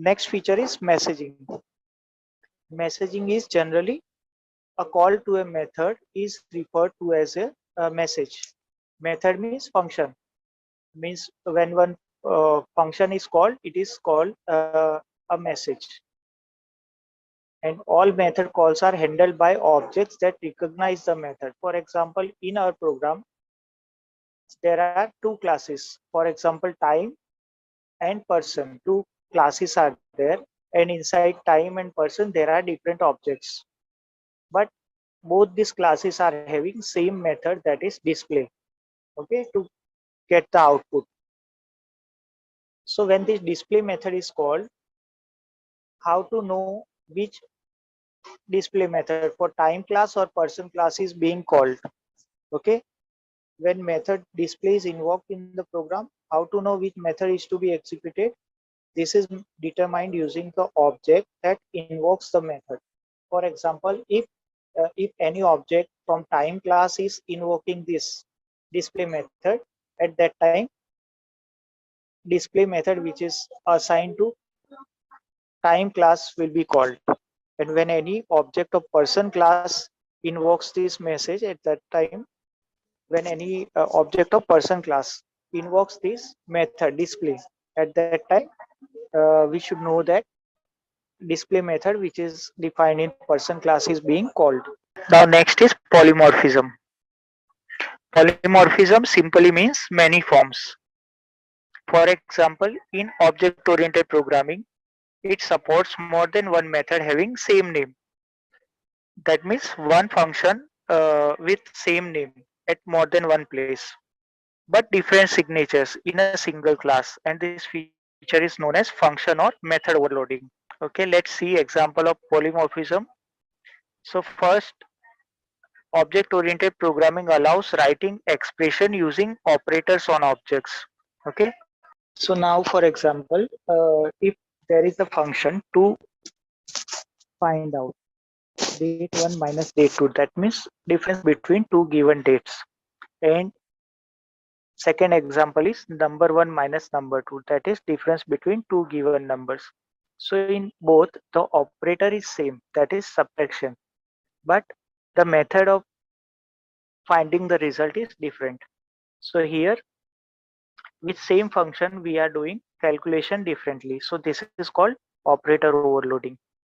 Next feature is messaging. Messaging is generally a call to a method is referred to as a message. Method means function. Means when one function is called, it is called a message. And all method calls are handled by objects that recognize the method. For example, in our program, there are two classes. For example, time and person. Two classes are there, and inside time and person there are different objects. But both these classes are having same method, that is display. Okay, to get the output. So when this display method is called, how to know which display method for time class or person class is being called? Okay, when method display is invoked in the program, how to know which method is to be executed? This is determined using the object that invokes the method. For example, if any object from time class is invoking this display method, at that time display method which is assigned to time class will be called. And when any object of person class invokes this message, at that time, when any object of person class invokes this method display, at that time we should know that display method which is defined in person class is being called. Now next is polymorphism. Polymorphism simply means many forms. For example, in object oriented programming, it supports more than one method having same name. That means one function with same name at more than one place, but different signatures in a single class, and this feature is known as function or method overloading. Okay, let's see example of polymorphism. So first, object oriented programming allows writing expression using operators on objects. Okay, so now for example, if there is a function to find out date 1 minus date 2, that means difference between two given dates. And second example is number 1 minus number 2, that is difference between two given numbers. So in both the operator is same, that is subtraction, but the method of finding the result is different. So here with same function we are doing calculation differently. So this is called operator overloading.